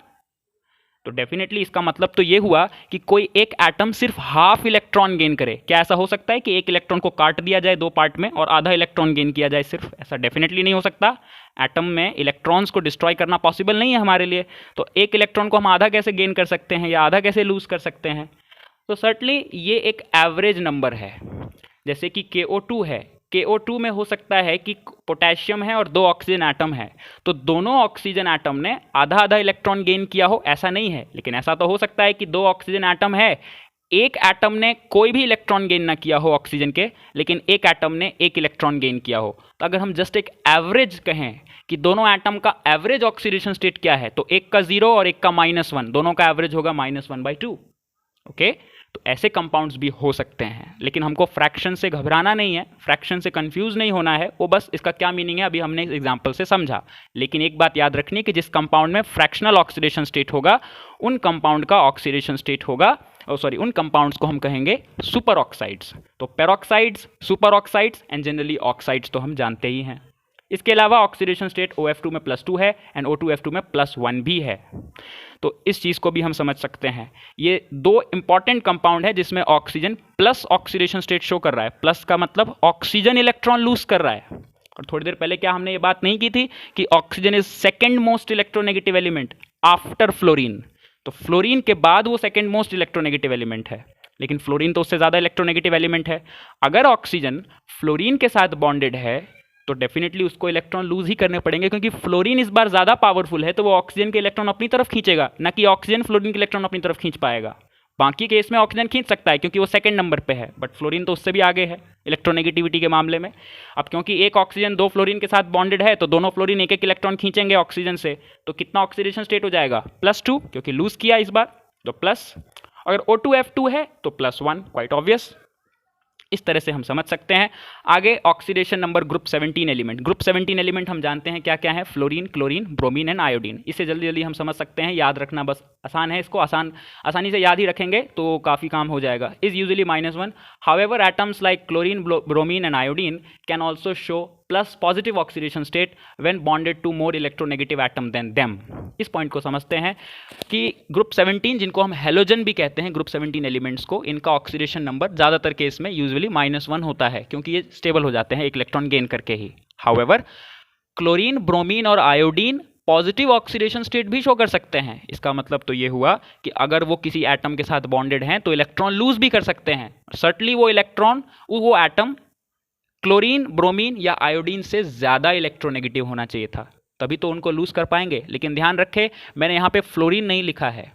तो डेफिनेटली इसका मतलब तो ये हुआ कि कोई एक एटम सिर्फ हाफ इलेक्ट्रॉन गेन करे। क्या ऐसा हो सकता है कि एक इलेक्ट्रॉन को काट दिया जाए 2 पार्ट में और आधा इलेक्ट्रॉन गेन किया जाए सिर्फ? ऐसा डेफिनेटली नहीं हो सकता। एटम में इलेक्ट्रॉन्स को डिस्ट्रॉय करना पॉसिबल नहीं है हमारे लिए। तो एक इलेक्ट्रॉन को हम आधा कैसे गेन कर सकते हैं या आधा कैसे लूज कर सकते हैं? तो सर्टनली ये एक एवरेज नंबर है। जैसे कि KO2 है, KO2 में हो सकता है कि पोटेशियम है और 2 ऑक्सीजन एटम है, तो दोनों ऑक्सीजन एटम ने आधा आधा इलेक्ट्रॉन गेन किया हो, ऐसा नहीं है। लेकिन ऐसा तो हो सकता है कि 2 ऑक्सीजन एटम है, एक एटम ने कोई भी इलेक्ट्रॉन गेन ना किया हो ऑक्सीजन के, लेकिन एक एटम ने 1 इलेक्ट्रॉन गेन किया हो। तो अगर हम जस्ट एक एवरेज कहें कि दोनों एटम का एवरेज ऑक्सीडेशन स्टेट क्या है, तो एक का 0 और एक का -1, दोनों का एवरेज होगा -1/2। ओके, तो ऐसे कंपाउंड्स भी हो सकते हैं, लेकिन हमको फ्रैक्शन से घबराना नहीं है, फ्रैक्शन से कंफ्यूज नहीं होना है, वो बस इसका क्या मीनिंग है अभी हमने इस एग्जांपल से समझा। लेकिन एक बात याद रखनी है कि जिस कंपाउंड में फ्रैक्शनल ऑक्सीडेशन स्टेट होगा उन कंपाउंड का ऑक्सीडेशन स्टेट होगा, उन कंपाउंड्स को हम कहेंगे सुपर ऑक्साइड्स। तो peroxides, super oxides and generally oxides तो हम जानते ही हैं। इसके अलावा ऑक्सीडेशन स्टेट OF2 में +2 है एंड O2F2 में +1 भी है। तो इस चीज़ को भी हम समझ सकते हैं। ये दो इंपॉर्टेंट कंपाउंड है जिसमें oxygen plus oxidation state show कर रहा है। प्लस का मतलब ऑक्सीजन इलेक्ट्रॉन लूज कर रहा है। और थोड़ी देर पहले क्या हमने ये बात नहीं की थी कि oxygen is second most electronegative element after fluorine. तो फ्लोरीन के बाद वो सेकेंड मोस्ट इलेक्ट्रोनेगेटिव एलिमेंट है, लेकिन फ्लोरीन तो उससे ज़्यादा इलेक्ट्रोनेगेटिव एलिमेंट है। अगर ऑक्सीजन फ्लोरीन के साथ बॉन्डेड है तो डेफिनेटली उसको इलेक्ट्रॉन लूज ही करने पड़ेंगे, क्योंकि फ्लोरीन इस बार ज़्यादा पावरफुल है, तो वो ऑक्सीजन के इलेक्ट्रॉन अपनी तरफ खींचेगा, ना कि ऑक्सीजन फ्लोरीन के इलेक्ट्रॉन अपनी तरफ खींच पाएगा। बाकी केस में ऑक्सीजन खींच सकता है क्योंकि वो सेकंड नंबर पे है, बट फ्लोरीन तो उससे भी आगे है इलेक्ट्रोनेगेटिविटी के मामले में। अब क्योंकि एक ऑक्सीजन दो फ्लोरीन के साथ बॉन्डेड है तो दोनों फ्लोरीन एक एक इलेक्ट्रॉन खींचेंगे ऑक्सीजन से, तो कितना ऑक्सीडेशन स्टेट हो जाएगा? +2, क्योंकि लूज किया इस बार तो प्लस। अगर O2F2 है तो +1, क्वाइट ऑब्वियस। इस तरह से हम समझ सकते हैं। आगे oxidation number group 17 element. Group 17 element हम जानते हैं क्या क्या है, fluorine, chlorine, bromine and iodine. इसे जल्दी जल्दी हम समझ सकते हैं, याद रखना बस आसान है, इसको आसानी से याद ही रखेंगे तो काफ़ी काम हो जाएगा। Is usually -1, however atoms like chlorine, bromine and iodine can also show plus positive oxidation state when bonded to more electronegative atom than them. इस पॉइंट को समझते हैं कि ग्रुप 17 जिनको हम हेलोजन भी कहते हैं, ग्रुप 17 एलिमेंट्स को, इनका ऑक्सीडेशन नंबर ज़्यादातर केस में यूजुअली -1 होता है, क्योंकि ये स्टेबल हो जाते हैं एक इलेक्ट्रॉन गेन करके ही। हाउएवर क्लोरीन, ब्रोमीन और आयोडीन पॉजिटिव ऑक्सीडेशन स्टेट भी शो कर सकते हैं। इसका मतलब तो ये हुआ कि अगर वो किसी एटम के साथ बॉन्डेड हैं तो इलेक्ट्रॉन लूज भी कर सकते हैं। सर्टनली वो इलेक्ट्रॉन, वो एटम क्लोरीन, ब्रोमीन या आयोडीन से ज़्यादा इलेक्ट्रोनेगेटिव होना चाहिए था, तभी तो उनको लूज कर पाएंगे। लेकिन ध्यान रखें, मैंने यहाँ पे फ्लोरीन नहीं लिखा है,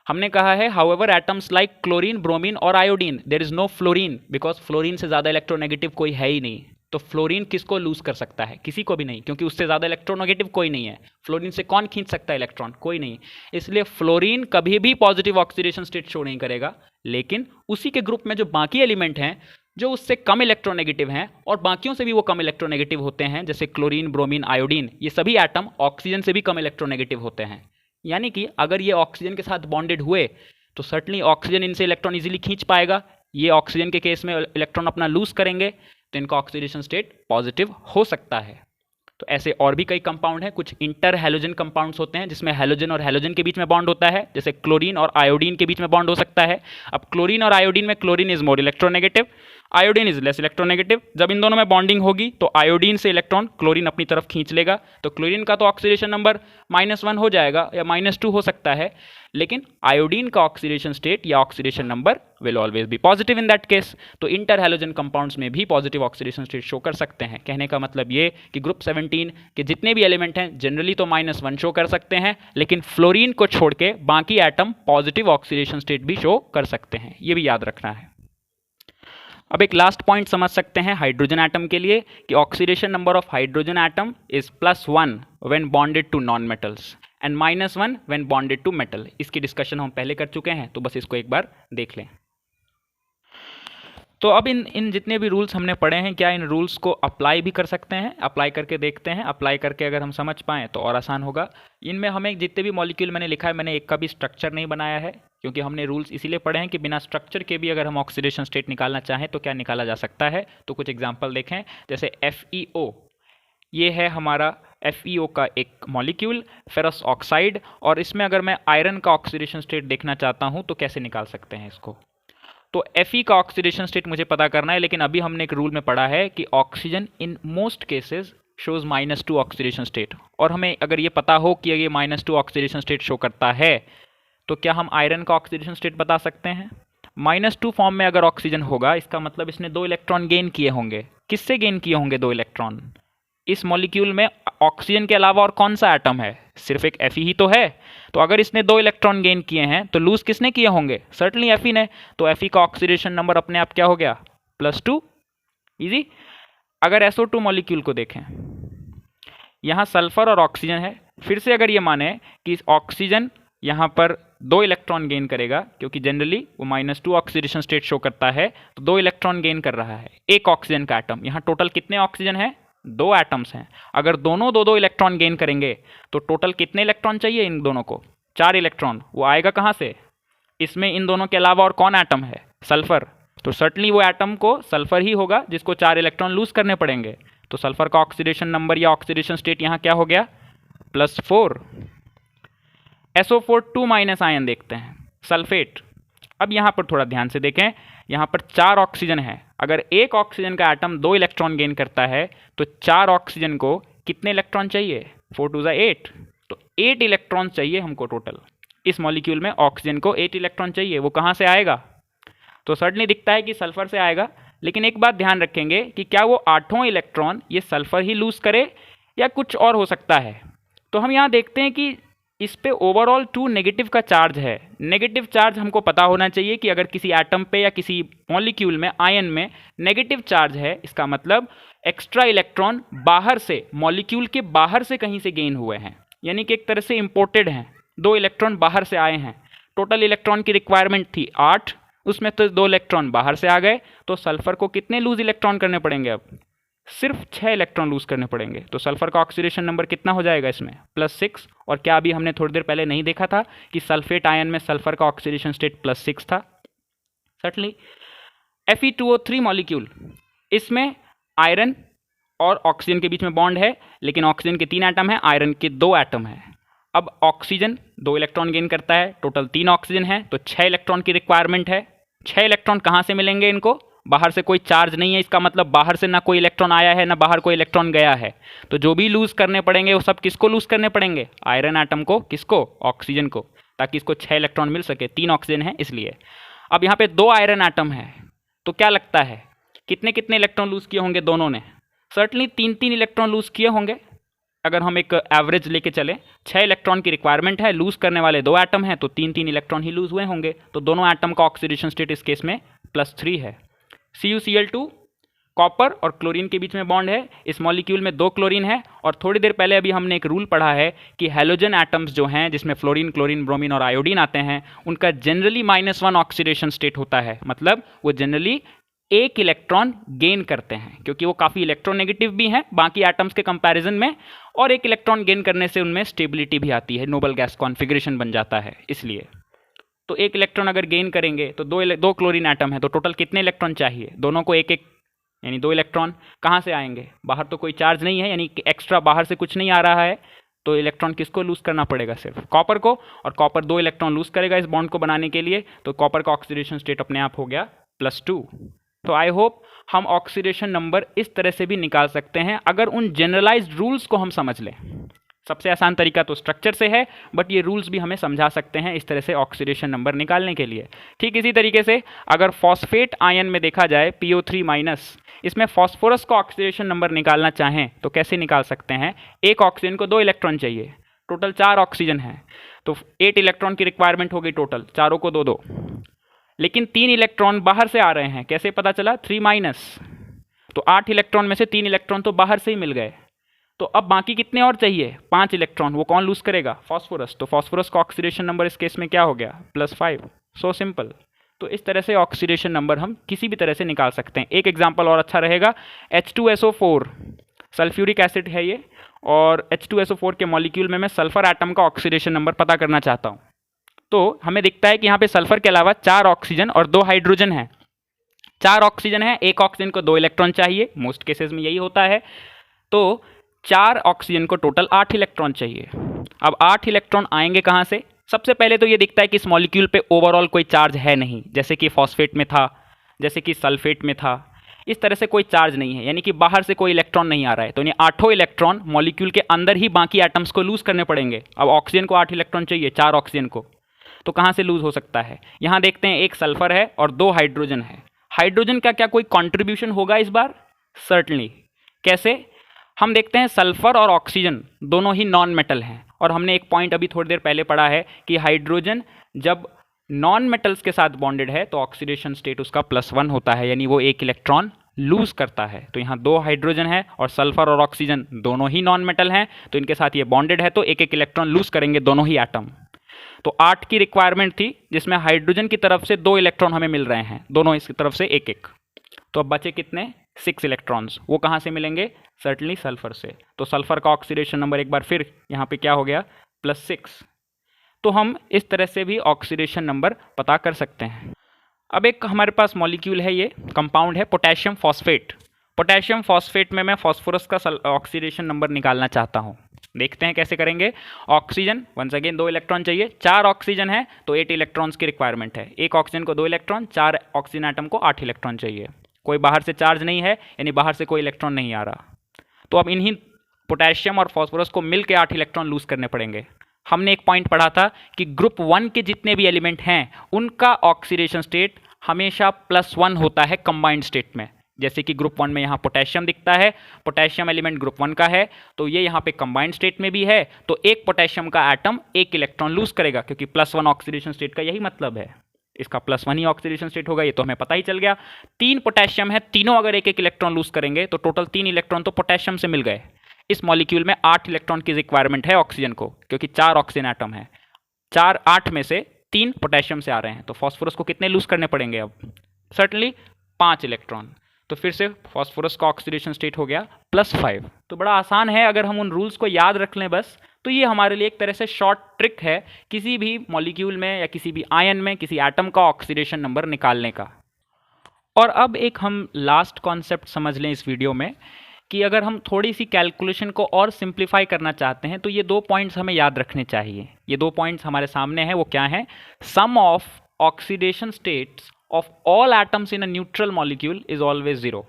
हमने कहा है however atoms like chlorine, bromine और iodine, there is no fluorine, because fluorine से ज़्यादा इलेक्ट्रोनेगेटिव कोई है ही नहीं। तो फ्लोरीन किसको लूज कर सकता है? किसी को भी नहीं, क्योंकि उससे ज़्यादा इलेक्ट्रोनेगेटिव कोई नहीं है। फ्लोरीन से कौन खींच सकता है इलेक्ट्रॉन? कोई नहीं। इसलिए फ्लोरीन कभी भी पॉजिटिव ऑक्सीडेशन स्टेट शो नहीं करेगा। लेकिन उसी के ग्रुप में जो बाकी एलिमेंट हैं जो उससे कम इलेक्ट्रोनेगेटिव हैं और बाकियों से भी वो कम इलेक्ट्रोनेगेटिव होते हैं, जैसे क्लोरीन, ब्रोमीन, आयोडीन, ये सभी एटम ऑक्सीजन से भी कम इलेक्ट्रोनेगेटिव होते हैं। यानी कि अगर ये ऑक्सीजन के साथ बॉन्डेड हुए तो सर्टनली ऑक्सीजन इनसे इलेक्ट्रॉन इजीली खींच पाएगा। ये ऑक्सीजन के केस में इलेक्ट्रॉन अपना लूज करेंगे तो इनका ऑक्सीडेशन स्टेट पॉजिटिव हो सकता है। तो ऐसे और भी कई कंपाउंड हैं। कुछ इंटर हैलोजन कंपाउंड्स होते हैं जिसमें हैलोजन और हैलोजन के बीच में बॉन्ड होता है, जैसे क्लोरीन और आयोडीन के बीच में बॉन्ड हो सकता है। अब क्लोरीन और आयोडीन में chlorine is more electronegative, iodine is less electronegative. जब इन दोनों में बॉन्डिंग होगी तो आयोडीन से इलेक्ट्रॉन क्लोरीन अपनी तरफ खींच लेगा, तो क्लोरीन का तो ऑक्सीडेशन नंबर -1 हो जाएगा या -2 हो सकता है, लेकिन आयोडीन का ऑक्सीडेशन स्टेट या oxidation number will always be positive in that case. तो इंटर हैलोजन कंपाउंड्स में भी पॉजिटिव ऑक्सीडेशन स्टेट शो कर सकते हैं। कहने का मतलब ये कि ग्रुप 17 के जितने भी एलिमेंट हैं जनरली तो -1 शो कर सकते हैं, लेकिन फ्लोरीन को छोड़ के बाकी एटम पॉजिटिव ऑक्सीडेशन स्टेट भी शो कर सकते हैं, ये भी याद रखना है। अब एक लास्ट पॉइंट समझ सकते हैं हाइड्रोजन एटम के लिए कि oxidation number of hydrogen atom is +1 when bonded to non metals and -1 when bonded to metal. इसकी डिस्कशन हम पहले कर चुके हैं, तो बस इसको एक बार देख लें। तो अब इन जितने भी रूल्स हमने पढ़े हैं, क्या इन रूल्स को अप्लाई भी कर सकते हैं? अप्लाई करके देखते हैं। अप्लाई करके अगर हम समझ पाएँ तो और आसान होगा। इनमें हमें जितने भी मॉलिक्यूल मैंने लिखा है, मैंने एक का भी स्ट्रक्चर नहीं बनाया है, क्योंकि हमने रूल्स इसीलिए पढ़े हैं कि बिना स्ट्रक्चर के भी अगर हम ऑक्सीडेशन स्टेट निकालना चाहें तो क्या निकाला जा सकता है। तो कुछ एग्जाम्पल देखें, जैसे FeO, ये है हमारा FeO का एक मॉलिक्यूल, फेरस ऑक्साइड, और इसमें अगर मैं आयरन का ऑक्सीडेशन स्टेट देखना चाहता हूँ तो कैसे निकाल सकते हैं इसको? तो Fe का ऑक्सीडेशन स्टेट मुझे पता करना है, लेकिन अभी हमने एक रूल में पढ़ा है कि oxygen in most cases shows -2 oxidation state, और हमें अगर ये पता हो कि ये -2 ऑक्सीडेशन स्टेट शो करता है तो क्या हम आयरन का ऑक्सीडेशन स्टेट बता सकते हैं? -2 फॉर्म में अगर ऑक्सीजन होगा, इसका मतलब इसने 2 इलेक्ट्रॉन गेन किए होंगे। किससे गेन किए होंगे 2 इलेक्ट्रॉन? इस मॉलिक्यूल में ऑक्सीजन के अलावा और कौन सा एटम है? सिर्फ एक Fe ही तो है। तो अगर इसने 2 इलेक्ट्रॉन गेन किए हैं तो लूज किसने किए होंगे? सर्टनली Fe ने। तो Fe का ऑक्सीडेशन नंबर अपने आप क्या हो गया? +2, इजी। अगर SO2 मॉलिक्यूल को देखें, यहाँ सल्फर और ऑक्सीजन है। फिर से अगर ये माने कि ऑक्सीजन यहाँ पर 2 इलेक्ट्रॉन गेन करेगा, क्योंकि जनरली वो -2 ऑक्सीडेशन स्टेट शो करता है, तो 2 इलेक्ट्रॉन गेन कर रहा है एक ऑक्सीजन का एटम। यहाँ टोटल कितने ऑक्सीजन है? 2 एटम्स हैं। अगर दोनों 2-2 इलेक्ट्रॉन गेन करेंगे तो टोटल कितने इलेक्ट्रॉन चाहिए इन दोनों को? 4 इलेक्ट्रॉन। वो आएगा कहाँ से? इसमें इन दोनों के अलावा और कौन एटम है? सल्फर। तो सर्टनली वो एटम को सल्फर ही होगा जिसको 4 इलेक्ट्रॉन लूज करने पड़ेंगे। तो सल्फर का ऑक्सीडेशन नंबर या ऑक्सीडेशन स्टेट यहाँ क्या हो गया? +4। SO4 2- आयन देखते हैं, सल्फेट। अब यहाँ पर थोड़ा ध्यान से देखें, यहाँ पर 4 ऑक्सीजन है। अगर एक ऑक्सीजन का एटम 2 इलेक्ट्रॉन गेन करता है तो 4 ऑक्सीजन को कितने इलेक्ट्रॉन चाहिए? 4 2 8। तो 8 इलेक्ट्रॉन चाहिए हमको टोटल। इस मॉलिक्यूल में ऑक्सीजन को 8 इलेक्ट्रॉन चाहिए। वो कहाँ से आएगा? तो सर्टनली दिखता है कि सल्फर से आएगा, लेकिन एक बात ध्यान रखेंगे कि क्या वो 8वां इलेक्ट्रॉन ये सल्फर ही लूज करे या कुछ और हो सकता है। तो हम यहाँ देखते हैं कि इस पे ओवरऑल 2 नेगेटिव का चार्ज है। नेगेटिव चार्ज हमको पता होना चाहिए कि अगर किसी एटम पे या किसी मॉलिक्यूल में, आयन में नेगेटिव चार्ज है, इसका मतलब एक्स्ट्रा इलेक्ट्रॉन बाहर से, मॉलिक्यूल के बाहर से कहीं से गेन हुए हैं, यानी कि एक तरह से इंपोर्टेड हैं। 2 इलेक्ट्रॉन बाहर से आए हैं। टोटल इलेक्ट्रॉन की रिक्वायरमेंट थी 8, उसमें तो 2 इलेक्ट्रॉन बाहर से आ गए। तो सल्फर को कितने लूज इलेक्ट्रॉन करने पड़ेंगे? अब सिर्फ 6 इलेक्ट्रॉन लूज करने पड़ेंगे। तो सल्फर का ऑक्सीडेशन नंबर कितना हो जाएगा इसमें? +6। और क्या अभी हमने थोड़ी देर पहले नहीं देखा था कि सल्फेट आयन में सल्फर का ऑक्सीडेशन स्टेट +6 था? सर्टनली। Fe2O3 मॉलिक्यूल, इसमें आयरन और ऑक्सीजन के बीच में बॉन्ड है, लेकिन ऑक्सीजन के 3 एटम हैं, आयरन के 2 एटम हैं। अब ऑक्सीजन 2 इलेक्ट्रॉन गेन करता है, टोटल 3 ऑक्सीजन है, तो 6 इलेक्ट्रॉन की रिक्वायरमेंट है। 6 इलेक्ट्रॉन कहाँ से मिलेंगे इनको? बाहर से कोई चार्ज नहीं है, इसका मतलब बाहर से ना कोई इलेक्ट्रॉन आया है ना बाहर कोई इलेक्ट्रॉन गया है। तो जो भी लूज करने पड़ेंगे वो सब किसको लूज करने पड़ेंगे? आयरन एटम को। किसको? ऑक्सीजन को, ताकि इसको 6 इलेक्ट्रॉन मिल सके। 3 ऑक्सीजन है इसलिए। अब यहाँ पे 2 आयरन एटम है, तो क्या लगता है कितने कितने इलेक्ट्रॉन लूज किए होंगे दोनों ने? सर्टनली 3-3 इलेक्ट्रॉन लूज किए होंगे। अगर हम एक एवरेज लेके चलें, 6 इलेक्ट्रॉन की रिक्वायरमेंट है, लूज करने वाले 2 एटम हैं, तो 3-3 इलेक्ट्रॉन ही लूज हुए होंगे। तो दोनों एटम का ऑक्सीडेशन स्टेट इस केस में +3 है। CuCl2, कॉपर और क्लोरीन के बीच में बॉन्ड है। इस मॉलिक्यूल में 2 क्लोरीन है। और थोड़ी देर पहले अभी हमने एक रूल पढ़ा है कि हैलोजन एटम्स जो हैं, जिसमें फ्लोरीन, क्लोरीन, ब्रोमीन और आयोडीन आते हैं, उनका जनरली -1 ऑक्सीडेशन स्टेट होता है। मतलब वो जनरली 1 इलेक्ट्रॉन गेन करते हैं, क्योंकि वो काफ़ी इलेक्ट्रोनेगेटिव भी हैं बाकी एटम्स के कंपैरिजन में, और 1 इलेक्ट्रॉन गेन करने से उनमें स्टेबिलिटी भी आती है, नोबल गैस कॉन्फ़िगरेशन बन जाता है। इसलिए तो 1 इलेक्ट्रॉन अगर गेन करेंगे तो 2 क्लोरीन एटम है, तो टोटल कितने इलेक्ट्रॉन चाहिए? दोनों को 1-1, यानी 2 इलेक्ट्रॉन कहाँ से आएंगे? बाहर तो कोई चार्ज नहीं है, यानी कि एक्स्ट्रा बाहर से कुछ नहीं आ रहा है। तो इलेक्ट्रॉन किसको लूज करना पड़ेगा? सिर्फ कॉपर को। और कॉपर 2 इलेक्ट्रॉन लूज करेगा इस बॉन्ड को बनाने के लिए, तो कॉपर का ऑक्सीडेशन स्टेट अपने आप हो गया +2। तो आई होप हम ऑक्सीडेशन नंबर इस तरह से भी निकाल सकते हैं अगर उन जनरलाइज्ड रूल्स को हम समझ लें। सबसे आसान तरीका तो स्ट्रक्चर से है, बट ये रूल्स भी हमें समझा सकते हैं इस तरह से ऑक्सीडेशन नंबर निकालने के लिए। ठीक इसी तरीके से अगर फॉस्फेट आयन में देखा जाए PO3-, इसमें फॉस्फोरस का ऑक्सीडेशन नंबर निकालना चाहें तो कैसे निकाल सकते हैं? एक ऑक्सीजन को 2 इलेक्ट्रॉन चाहिए, टोटल 4 ऑक्सीजन है, तो 8 इलेक्ट्रॉन की रिक्वायरमेंट हो गई टोटल, चारों को 2-2। लेकिन 3 इलेक्ट्रॉन बाहर से आ रहे हैं, कैसे पता चला? 3-, तो 8 इलेक्ट्रॉन में से 3 इलेक्ट्रॉन तो बाहर से ही मिल गए। तो अब बाकी कितने और चाहिए? 5 इलेक्ट्रॉन। वो कौन लूज करेगा? फॉस्फोरस। तो फॉस्फोरस का ऑक्सीडेशन नंबर इस केस में क्या हो गया? +5। So simple. तो इस तरह से ऑक्सीडेशन नंबर हम किसी भी तरह से निकाल सकते हैं। एक एग्जांपल और अच्छा रहेगा, H2SO4 सल्फ्यूरिक एसिड है ये, और H2SO4 के मॉलिक्यूल में मैं सल्फर एटम का ऑक्सीडेशन नंबर पता करना चाहता हूँ। तो हमें दिखता है कि यहाँ पे सल्फर के अलावा 4 ऑक्सीजन और 2 हाइड्रोजन है। 4 ऑक्सीजन है, एक ऑक्सीजन को 2 इलेक्ट्रॉन चाहिए, मोस्ट केसेस में यही होता है। तो 4 ऑक्सीजन को टोटल 8 इलेक्ट्रॉन चाहिए। अब 8 इलेक्ट्रॉन आएंगे कहाँ से? सबसे पहले तो ये दिखता है कि इस मॉलिक्यूल पे ओवरऑल कोई चार्ज है नहीं, जैसे कि फॉस्फेट में था, जैसे कि सल्फेट में था। इस तरह से कोई चार्ज नहीं है, यानी कि बाहर से कोई इलेक्ट्रॉन नहीं आ रहा है। तो ये 8 इलेक्ट्रॉन मॉलिक्यूल के अंदर ही बाकी एटम्स को लूज करने पड़ेंगे। अब ऑक्सीजन को 8 इलेक्ट्रॉन चाहिए, 4 ऑक्सीजन को, तो कहाँ से लूज हो सकता है? यहाँ देखते हैं, एक सल्फर है और 2 हाइड्रोजन है। हाइड्रोजन का क्या कोई कॉन्ट्रीब्यूशन होगा इस बार? सर्टनली। कैसे? हम देखते हैं सल्फर और ऑक्सीजन दोनों ही नॉन मेटल हैं, और हमने एक पॉइंट अभी थोड़ी देर पहले पढ़ा है कि हाइड्रोजन जब नॉन मेटल्स के साथ बॉन्डेड है तो ऑक्सीडेशन स्टेट उसका +1 होता है, यानी वो 1 इलेक्ट्रॉन लूज करता है। तो यहाँ 2 हाइड्रोजन है और सल्फर और ऑक्सीजन दोनों ही नॉन मेटल हैं, तो इनके साथ ये बॉन्डेड है, तो 1-1 इलेक्ट्रॉन लूज करेंगे दोनों ही एटम। तो 8 की रिक्वायरमेंट थी, जिसमें हाइड्रोजन की तरफ से 2 इलेक्ट्रॉन हमें मिल रहे हैं, दोनों इसकी तरफ से एक एक। तो अब बचे कितने? 6 इलेक्ट्रॉन्स। वो कहाँ से मिलेंगे? सर्टनली सल्फर से। तो सल्फर का ऑक्सीडेशन नंबर एक बार फिर यहाँ पे क्या हो गया? +6। तो हम इस तरह से भी ऑक्सीडेशन नंबर पता कर सकते हैं। अब एक हमारे पास मॉलिक्यूल है, ये कंपाउंड है पोटेशियम फॉस्फेट। पोटेशियम फॉस्फेट में मैं फॉस्फोरस का ऑक्सीडेशन नंबर निकालना चाहता हूँ। देखते हैं कैसे करेंगे। ऑक्सीजन वंस अगेन 2 इलेक्ट्रॉन चाहिए, 4 ऑक्सीजन है तो 8 इलेक्ट्रॉन्स की रिक्वायरमेंट है। एक ऑक्सीजन को 2 इलेक्ट्रॉन, 4 ऑक्सीजन एटम को 8 इलेक्ट्रॉन चाहिए। कोई बाहर से चार्ज नहीं है, यानी बाहर से कोई इलेक्ट्रॉन नहीं आ रहा। तो अब इन्हीं पोटेशियम और फॉस्फोरस को मिल के 8 इलेक्ट्रॉन लूज करने पड़ेंगे। हमने एक पॉइंट पढ़ा था कि ग्रुप 1 के जितने भी एलिमेंट हैं उनका ऑक्सीडेशन स्टेट हमेशा +1 होता है कंबाइंड स्टेट में। जैसे कि ग्रुप 1 में यहाँ पोटेशियम दिखता है, पोटेशियम एलिमेंट ग्रुप 1 का है, तो ये यहाँ पे कंबाइंड स्टेट में भी है, तो एक पोटेशियम का एटम 1 इलेक्ट्रॉन लूज करेगा, क्योंकि +1 ऑक्सीडेशन स्टेट का यही मतलब है। इसका +1 ही ऑक्सीडेशन स्टेट होगा, ये तो हमें पता ही चल गया। 3 पोटेशियम है, तीनों अगर एक एक इलेक्ट्रॉन लूज करेंगे तो टोटल 3 इलेक्ट्रॉन तो पोटेशियम से मिल गए। इस मॉलिक्यूल में 8 इलेक्ट्रॉन की रिक्वायरमेंट है ऑक्सीजन को, क्योंकि 4 ऑक्सीजन एटम है। 8 में से 3 पोटेशियम से आ रहे हैं, तो फॉस्फोरस को कितने लूज करने पड़ेंगे? अब सर्टनली 5 इलेक्ट्रॉन। तो फिर से फॉस्फोरस का ऑक्सीडेशन स्टेट हो गया +5। तो बड़ा आसान है, अगर हम उन रूल्स को याद रख लें बस, तो ये हमारे लिए एक तरह से शॉर्ट ट्रिक है किसी भी मॉलिक्यूल में या किसी भी आयन में किसी एटम का ऑक्सीडेशन नंबर निकालने का। और अब एक हम लास्ट कॉन्सेप्ट समझ लें इस वीडियो में, कि अगर हम थोड़ी सी कैलकुलेशन को और सिंप्लीफाई करना चाहते हैं तो ये 2 पॉइंट्स हमें याद रखने चाहिए। ये 2 पॉइंट्स हमारे सामने हैं, वो क्या हैं? Sum of oxidation states of all atoms in a neutral molecule is always 0।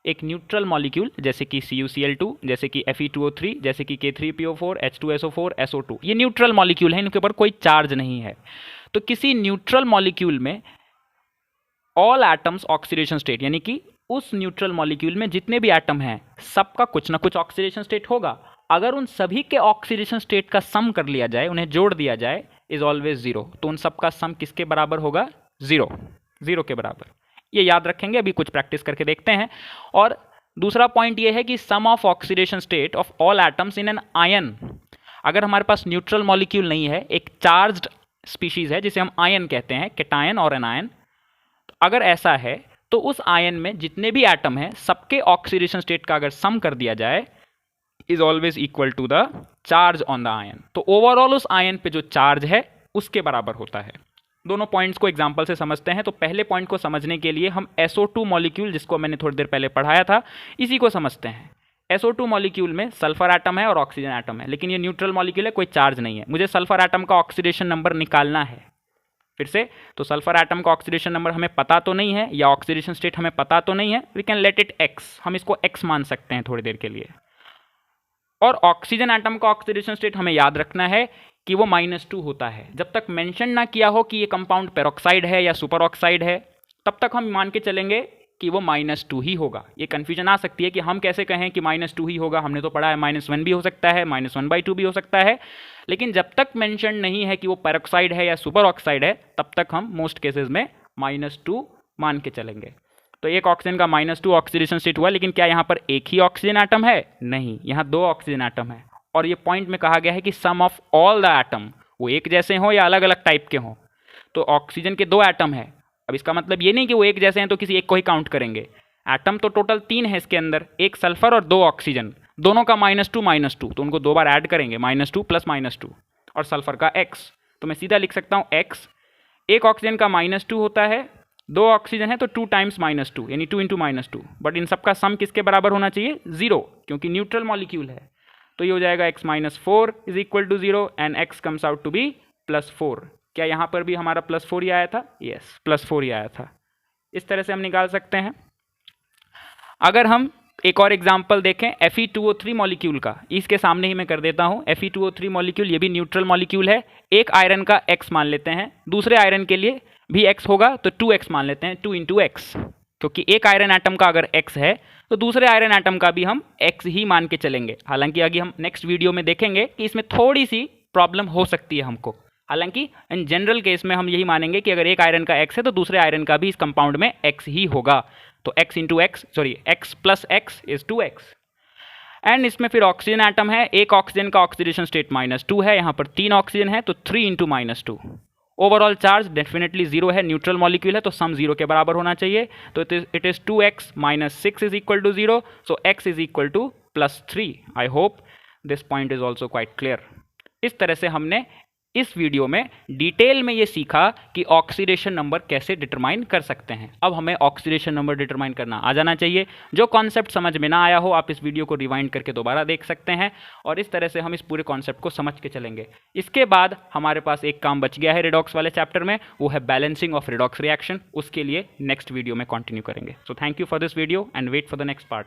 एक न्यूट्रल मॉलिक्यूल जैसे कि CuCl2, जैसे कि Fe2O3, जैसे कि K3PO4, H2SO4, SO2, ये न्यूट्रल मॉलिक्यूल है, इनके ऊपर कोई चार्ज नहीं है। तो किसी न्यूट्रल मॉलिक्यूल में ऑल एटम्स ऑक्सीडेशन स्टेट, यानी कि उस न्यूट्रल मॉलिक्यूल में जितने भी एटम हैं सबका कुछ ना कुछ ऑक्सीडेशन स्टेट होगा। अगर उन सभी के ऑक्सीडेशन स्टेट का सम कर लिया जाए, उन्हें जोड़ दिया जाए, इज ऑलवेज 0। तो उन सबका सम किसके बराबर होगा? 0 के बराबर। ये याद रखेंगे, अभी कुछ प्रैक्टिस करके देखते हैं। और दूसरा पॉइंट ये है कि sum of oxidation state of all atoms in an ion. अगर हमारे पास न्यूट्रल मॉलिक्यूल नहीं है, एक चार्ज्ड स्पीशीज है जिसे हम आयन कहते हैं, कैटायन और एनायन, अगर ऐसा है तो उस आयन में जितने भी एटम हैं सबके ऑक्सीडेशन स्टेट का अगर सम कर दिया जाए, is always equal to the charge on the ion. तो ओवरऑल उस आयन पे जो चार्ज है उसके बराबर होता है। दोनों पॉइंट्स को एग्जांपल से समझते हैं। तो पहले पॉइंट को समझने के लिए हम SO2 मॉलिक्यूल, जिसको मैंने थोड़ी देर पहले पढ़ाया था, इसी को समझते हैं। SO2 मॉलिक्यूल में सल्फर एटम है और ऑक्सीजन एटम है, लेकिन ये न्यूट्रल मॉलिक्यूल है, कोई चार्ज नहीं है। मुझे सल्फर एटम का ऑक्सीडेशन नंबर निकालना है। फिर से, तो सल्फर एटम का ऑक्सीडेशन नंबर हमें पता तो नहीं है, या ऑक्सीडेशन स्टेट हमें पता तो नहीं है, we can let it x, हम इसको x मान सकते हैं थोड़ी देर के लिए। और ऑक्सीजन एटम का ऑक्सीडेशन स्टेट हमें याद रखना है कि वो -2 होता है। जब तक मेंशन ना किया हो कि ये कंपाउंड पेरोक्साइड है या सुपर ऑक्साइड है, तब तक हम मान के चलेंगे कि वो -2 ही होगा। ये कन्फ्यूजन आ सकती है कि हम कैसे कहें कि -2 ही होगा, हमने तो पढ़ा है -1 भी हो सकता है, -1/2 भी हो सकता है। लेकिन जब तक मेंशन नहीं है कि वो पेरोक्साइड है या सुपर ऑक्साइड है, तब तक हम मोस्ट केसेस में -2 मान के चलेंगे। तो एक ऑक्सीजन का -2 ऑक्सीडेशन स्टेट हुआ, लेकिन क्या यहाँ पर एक ही ऑक्सीजन एटम है? नहीं, यहाँ 2 ऑक्सीजन एटम है। और ये पॉइंट में कहा गया है कि sum of all the atom, वो एक जैसे हों या अलग अलग टाइप के हों। तो ऑक्सीजन के 2 एटम है। अब इसका मतलब ये नहीं कि वो एक जैसे हैं तो किसी एक को ही काउंट करेंगे। एटम तो टोटल 3 है इसके अंदर, एक सल्फर और 2 ऑक्सीजन, दोनों का -2, तो उनको 2 बार ऐड करेंगे, -2 + -2, और सल्फर का x। तो मैं सीधा लिख सकता हूँ x, एक ऑक्सीजन का -2 होता है, 2 ऑक्सीजन है तो 2 टाइम्स -2, यानी 2 × -2। बट इन सबका सम किसके बराबर होना चाहिए? 0, क्योंकि न्यूट्रल मॉलिक्यूल है। तो ये हो जाएगा x - 4 = 0 and x comes out to be +4। क्या यहाँ पर भी हमारा +4 ही आया था? यस, +4 ही आया था। इस तरह से हम निकाल सकते हैं। अगर हम एक और एग्जाम्पल देखें Fe2O3 मॉलिक्यूल का, इसके सामने ही मैं कर देता हूँ। Fe2O3 मॉलिक्यूल, ये भी न्यूट्रल मॉलिक्यूल है। एक आयरन का x मान लेते हैं, दूसरे आयरन के लिए भी x होगा तो 2x मान लेते हैं, 2 × x, क्योंकि एक आयरन एटम का अगर x है तो दूसरे आयरन एटम का भी हम x ही मान के चलेंगे। हालांकि आगे हम नेक्स्ट वीडियो में देखेंगे कि इसमें थोड़ी सी प्रॉब्लम हो सकती है हमको। हालांकि इन जनरल केस में हम यही मानेंगे कि अगर एक आयरन का x है तो दूसरे आयरन का भी इस कंपाउंड में x ही होगा। तो x + x = x, x + x is 2x। And इसमें फिर ऑक्सीजन एटम है, एक ऑक्सीजन का ऑक्सीडेशन स्टेट -2 है, यहाँ पर 3 ऑक्सीजन है तो 3 × -2। ओवरऑल चार्ज डेफिनेटली 0 है, न्यूट्रल मॉलिक्यूल है तो सम 0 के बराबर होना चाहिए। तो it is 2x - 6 is equal to 0, so x is equal to +3। I hope this point is also quite clear. इस तरह से हमने इस वीडियो में डिटेल में ये सीखा कि ऑक्सीडेशन नंबर कैसे डिटरमाइन कर सकते हैं। अब हमें ऑक्सीडेशन नंबर डिटरमाइन करना आ जाना चाहिए। जो कॉन्सेप्ट समझ में ना आया हो आप इस वीडियो को रिवाइंड करके दोबारा देख सकते हैं, और इस तरह से हम इस पूरे कॉन्सेप्ट को समझ के चलेंगे। इसके बाद हमारे पास एक काम बच गया है रिडॉक्स वाले चैप्टर में, वो है बैलेंसिंग ऑफ रिडॉक्स रिएक्शन। उसके लिए नेक्स्ट वीडियो में कंटिन्यू करेंगे। So thank you for this video and wait for the next part.